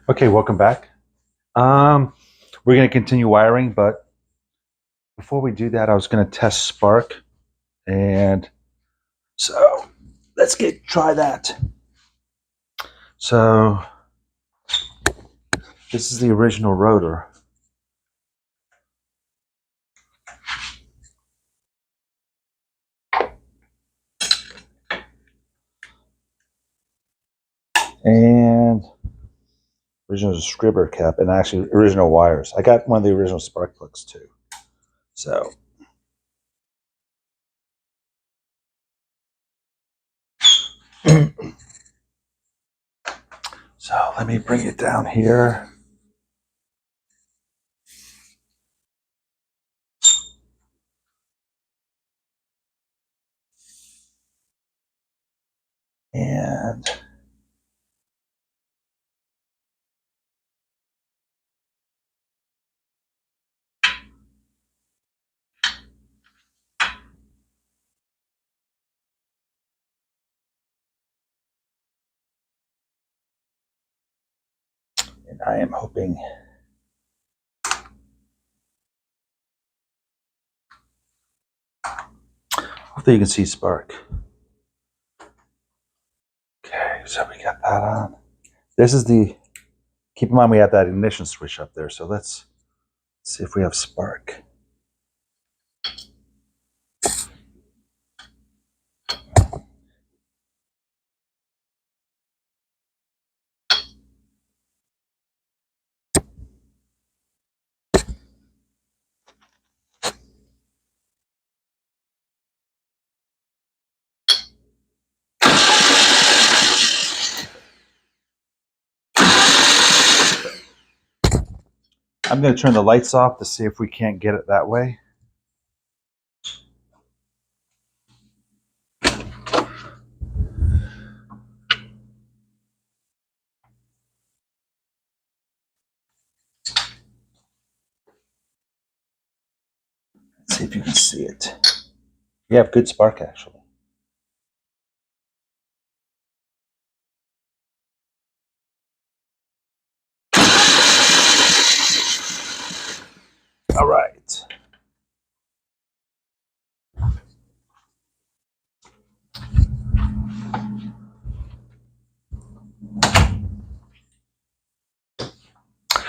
Okay, welcome back. Um, we're going to continue wiring, but before we do that, I was going to test Spark, and so let's try that. So this is the original rotor, and original scribber cap, and actually original wires. I got one of the original spark plugs too. So so let me bring it down here. And I am hoping hopefully you can see spark. Okay, so we got that on. This is the, keep in mind we have that ignition switch up there, so let's see if we have spark. I'm going to turn the lights off to see if we can't get it that way. Let's see if you can see it. You have good spark, actually. All right.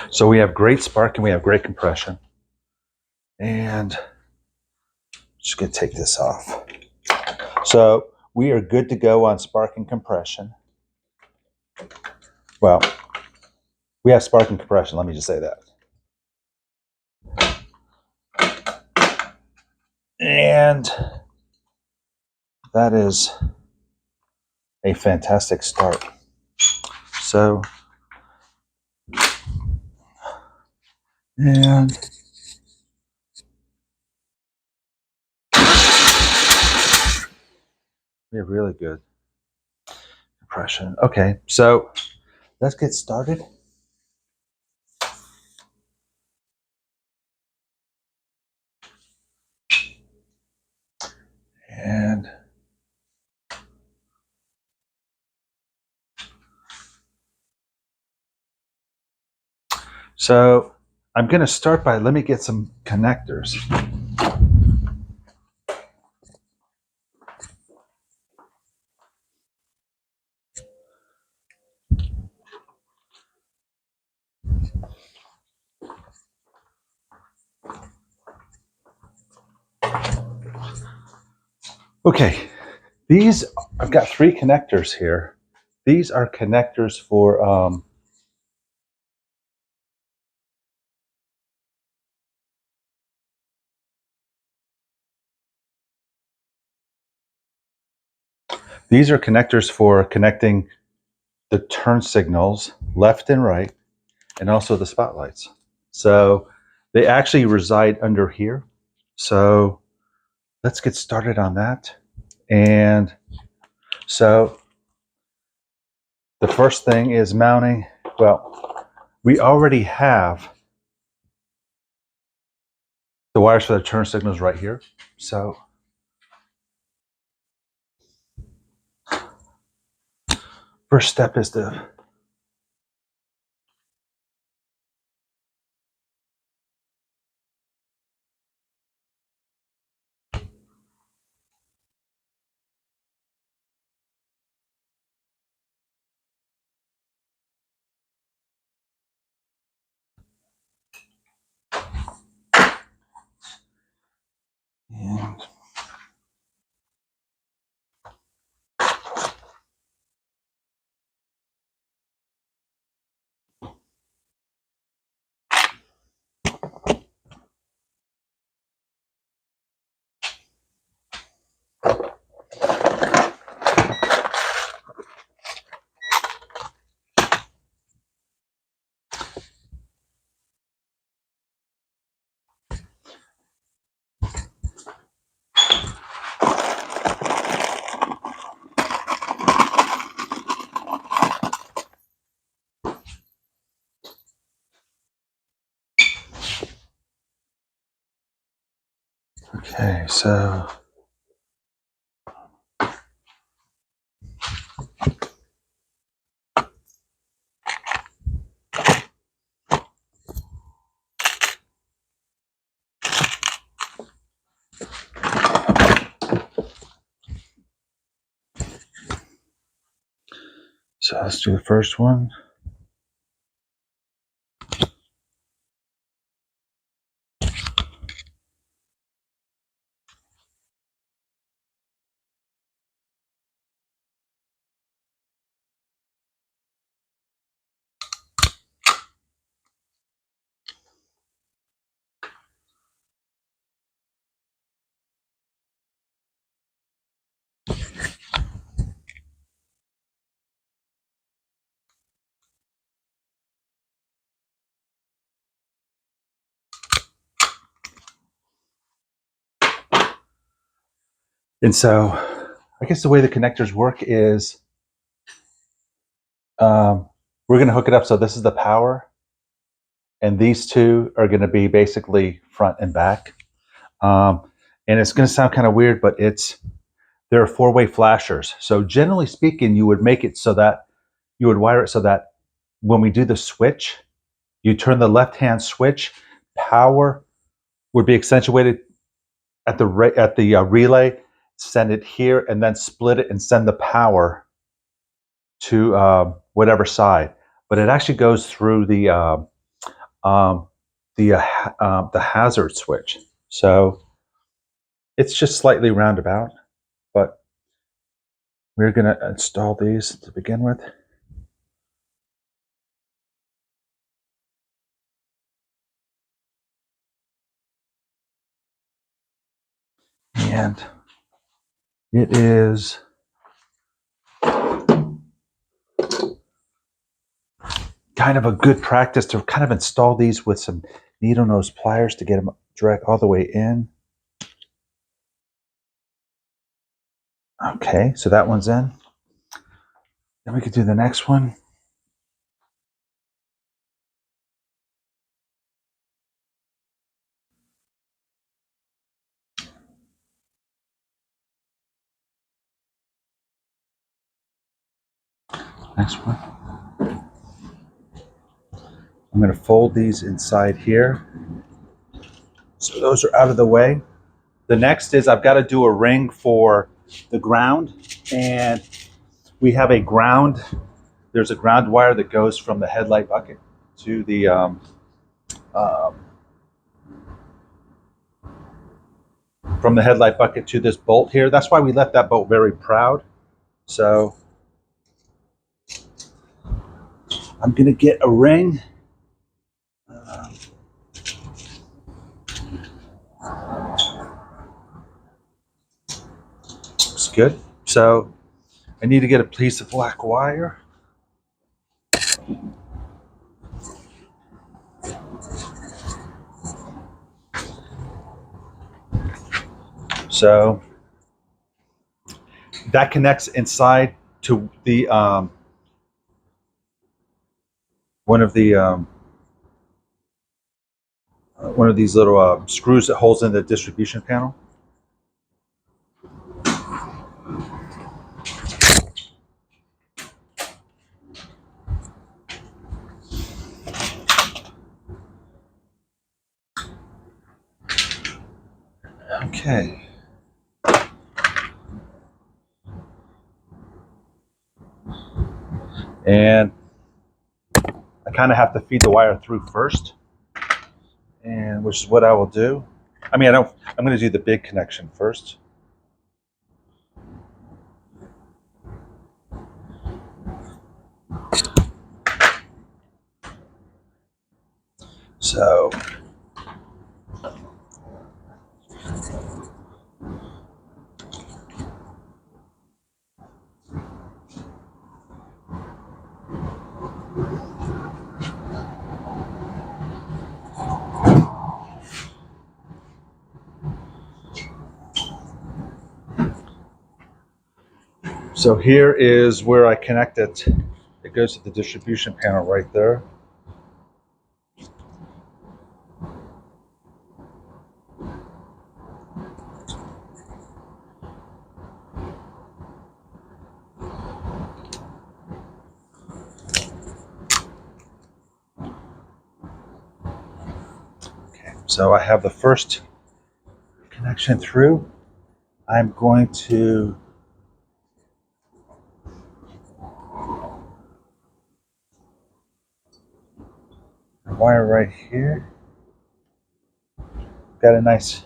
So we have great spark and we have great compression. And just going to take this off. So we are good to go on spark and compression. Well, we have spark and compression. Let me just say that. And that is a fantastic start. So, and we have really good compression. Okay, so let's get started. And so I'm going to start by, let me get some connectors. Okay, these, I've got 3 connectors here. These are connectors for connecting the turn signals left and right, and also the spotlights. So they actually reside under here. So let's get started on that. And so the first thing is mounting. Well, we already have the wires for the turn signals right here. So first step is to Okay, so let's do the first one. And so I guess the way the connectors work is we're going to hook it up. So this is the power, and these two are going to be basically front and back. And it's going to sound kind of weird, but there are four-way flashers. So generally speaking, you would make it so that you would wire it so that when we do the switch, you turn the left-hand switch, power would be accentuated at the relay, send it here, and then split it and send the power to whatever side. But it actually goes through um, the hazard switch. So it's just slightly roundabout, but we're going to install these to begin with. And it is kind of a good practice to kind of install these with some needle nose pliers to get them direct all the way in. Okay, so that one's in. Then we could do the next one. Next one. I'm going to fold these inside here. So those are out of the way. The next is I've got to do a ring for the ground. And we have a ground. There's a ground wire that goes from the headlight bucket to the from the headlight bucket to this bolt here. That's why we left that bolt very proud. So I'm going to get a ring. Looks good. So I need to get a piece of black wire. So that connects inside to the one of these little screws that holds in the distribution panel. Okay. And I kind of have to feed the wire through first, and which is what I will do. I mean, I'm going to do the big connection first. So So here is where I connect it. It goes to the distribution panel right there. So I have the first connection through. I'm going to wire right here. Got a nice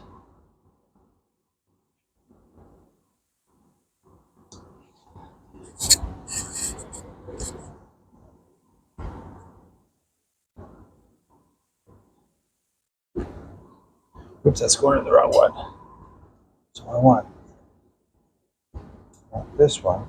oops, that's going in the wrong one. So I want this one.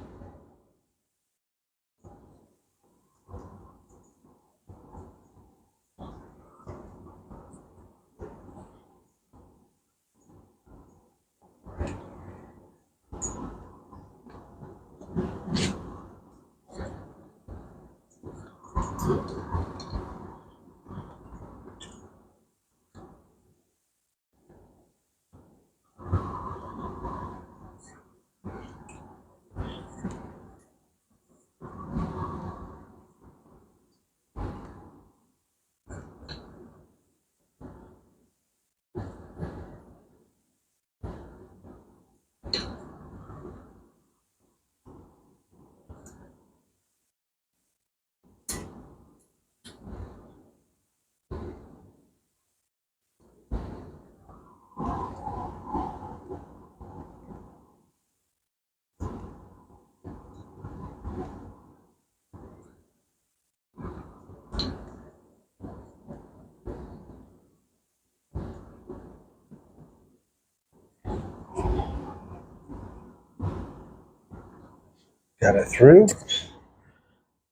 Got it through.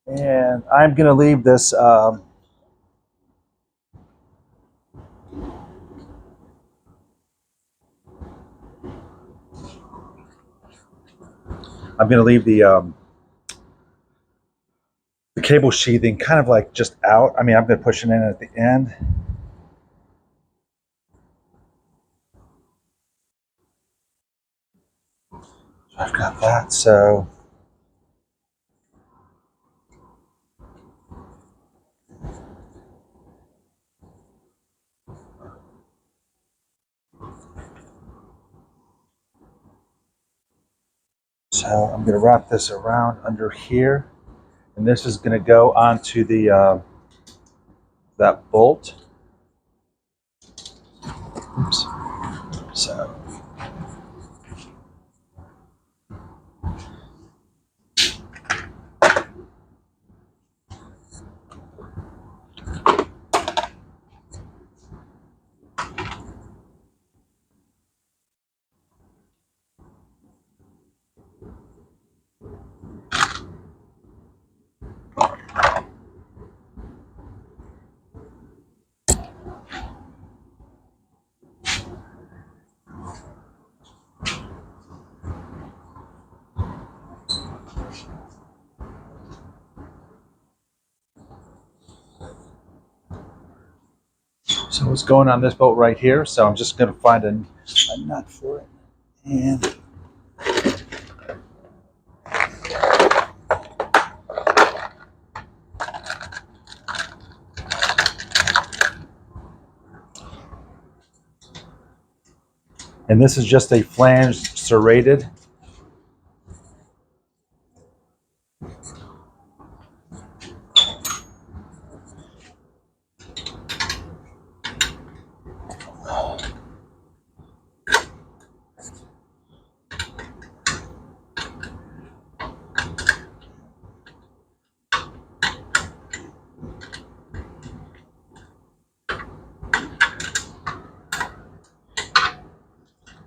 And I'm going to leave this I'm going to leave the cable sheathing kind of like just out. I mean, I'm going to push it in at the end. So I've got that. So I'm going to wrap this around under here, and this is going to go onto the that bolt. Oops. So what's going on this bolt right here? So I'm just going to find a nut for it, and this is just a flange serrated.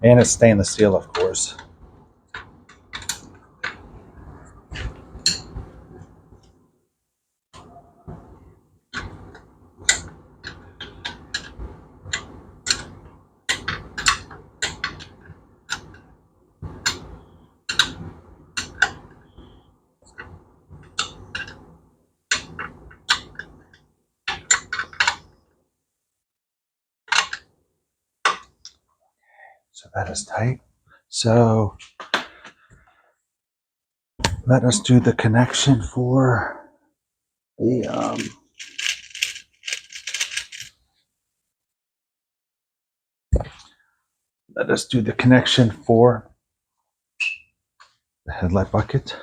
And it's stainless steel, of course. So that is tight. So let us do the connection for the let us do the connection for the headlight bucket.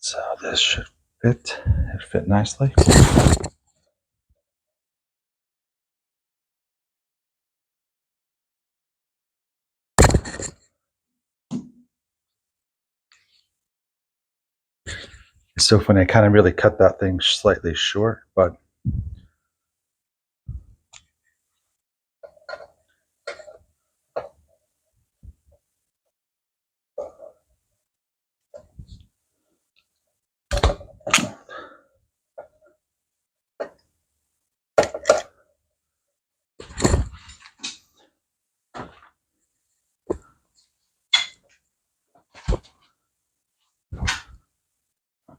So this should fit. It fit nicely. It's so funny. I kind of really cut that thing slightly short, but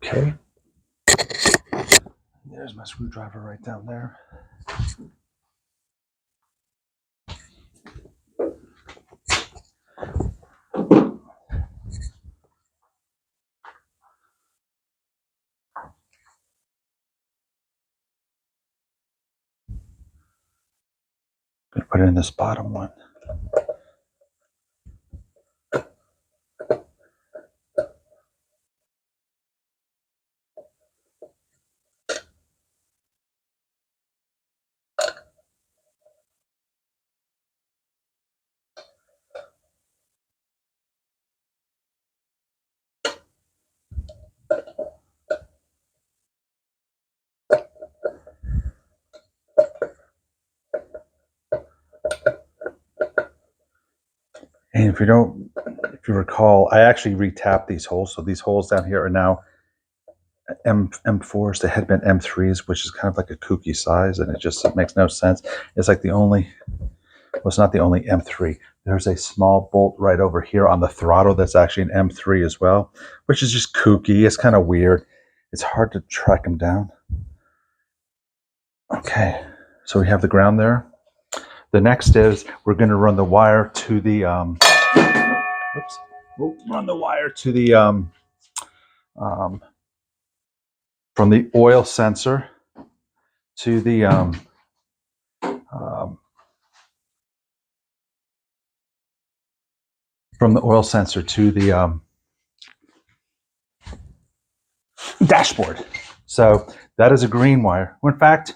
okay. There's my screwdriver right down there. I'm gonna put it in this bottom one. And if you recall, I actually retapped these holes. So these holes down here are now M4s. They had been M3s, which is kind of like a kooky size, and it makes no sense. It's like well, it's not the only M3. There's a small bolt right over here on the throttle that's actually an M3 as well, which is just kooky. It's kind of weird. It's hard to track them down. Okay, so we have the ground there. The next is we're going to run the wire to the we'll run the wire to the from the oil sensor to the from the oil sensor to the dashboard. So that is a green wire. Well, in fact,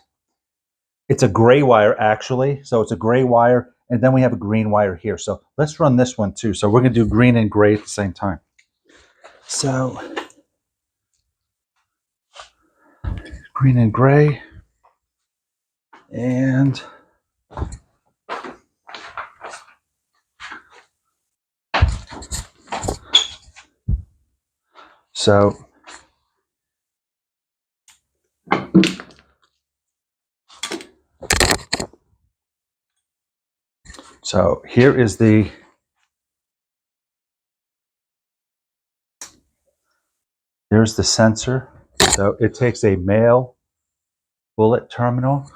it's a gray wire actually. So it's a gray wire, and then we have a green wire here. So let's run this one too. So we're going to do green and gray at the same time. So green and gray, and so here is there's the sensor. So it takes a male bullet terminal.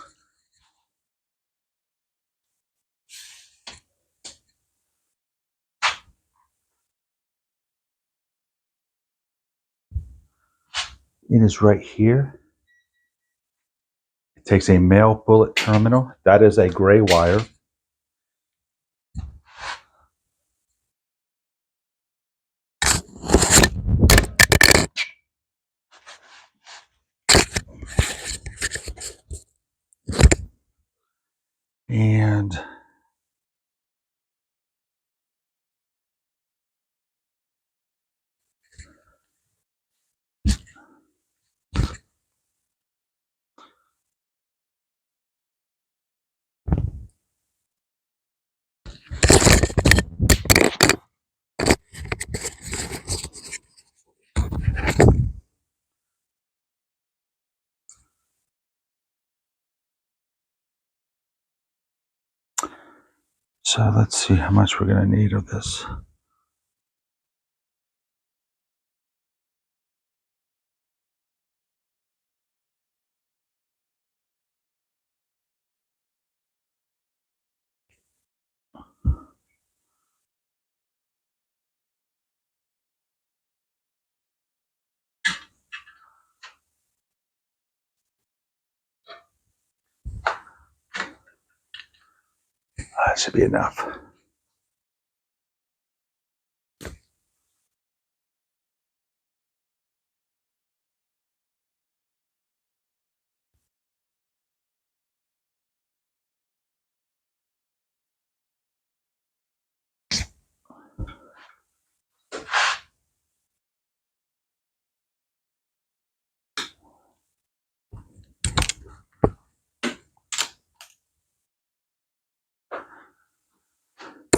It is right here. It takes a male bullet terminal. That is a gray wire. And so let's see how much we're going to need of this. That should be enough.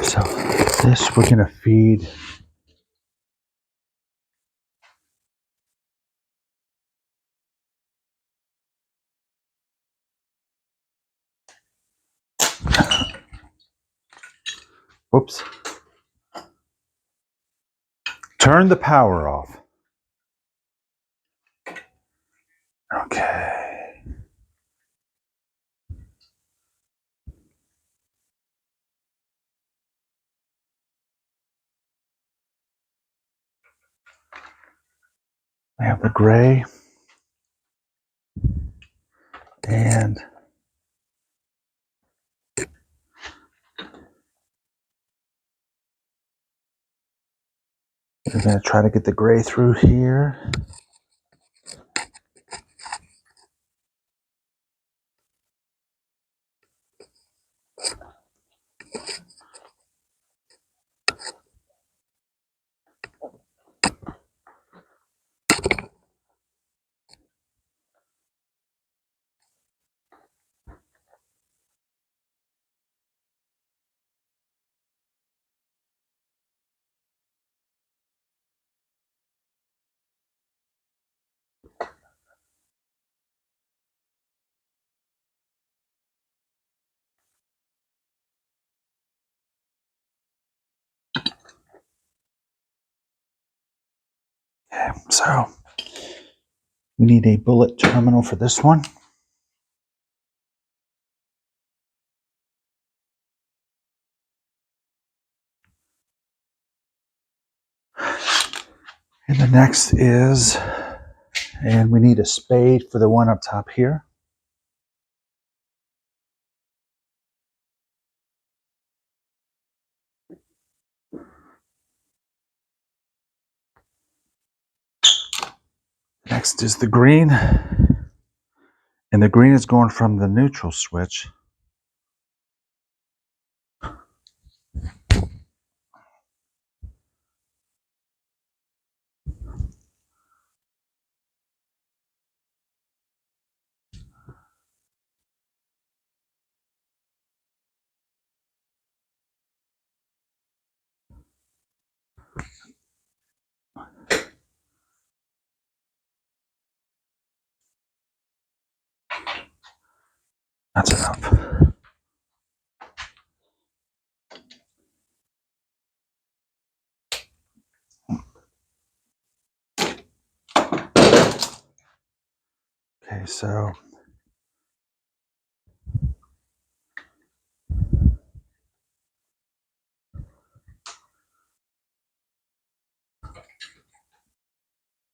So this we're gonna feed whoops. Turn the power off. Okay. I have the gray and we're going to try to get the gray through here. Okay, so we need a bullet terminal for this one. And the next is, and we need a spade for the one up top here. Next is the green. And the green is going from the neutral switch. That's enough. Okay, so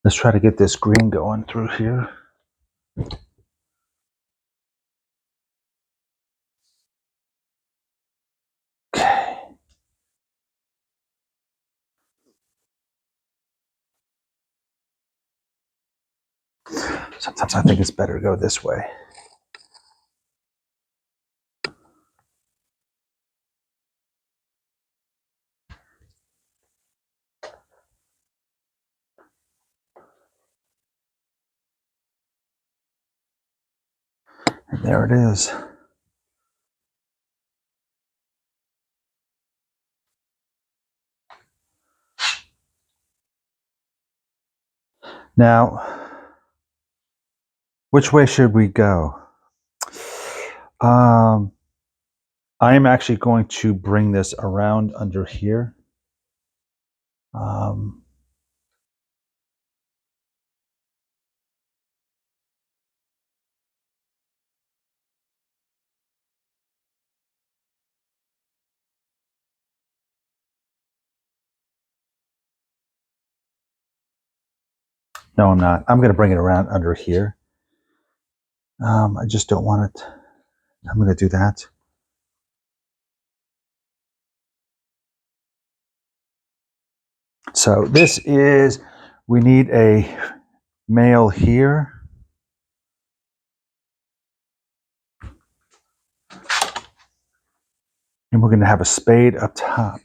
let's try to get this green going through here. Okay. Sometimes I think it's better to go this way. And there it is. Now, which way should we go? I am actually going to bring this around under here. No, I'm not. I'm going to bring it around under here. I just don't want it. I'm going to do that. So this is, we need a male here. And we're going to have a spade up top.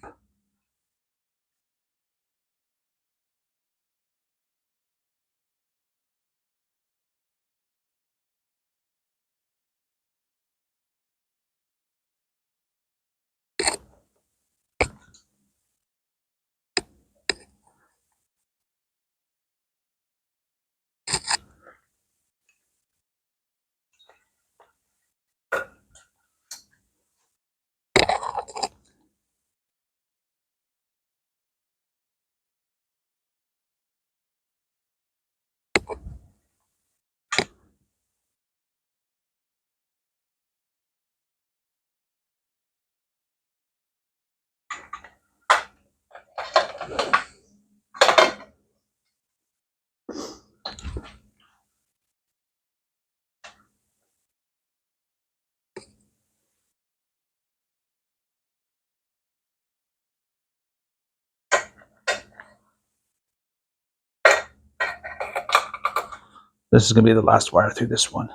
This is going to be the last wire through this one.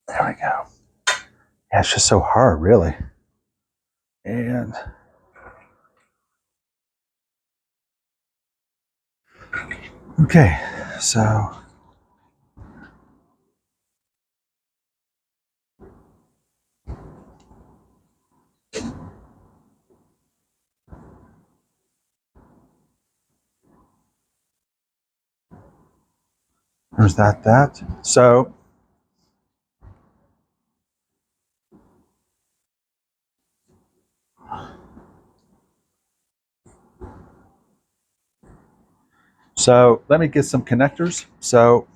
There we go. Yeah, it's just so hard, really. And okay, so there's that. So let me get some connectors. So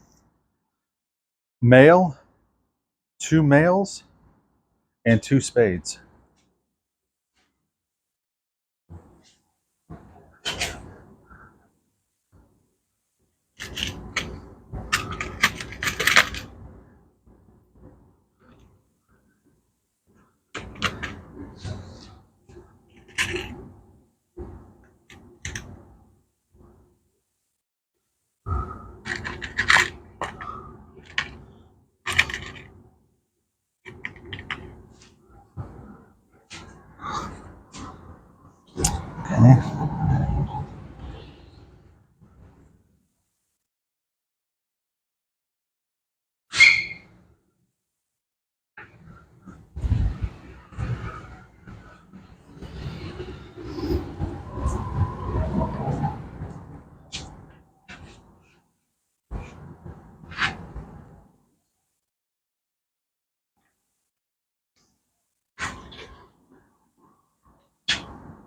male, 2 males, and 2 spades. Okay.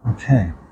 Okay.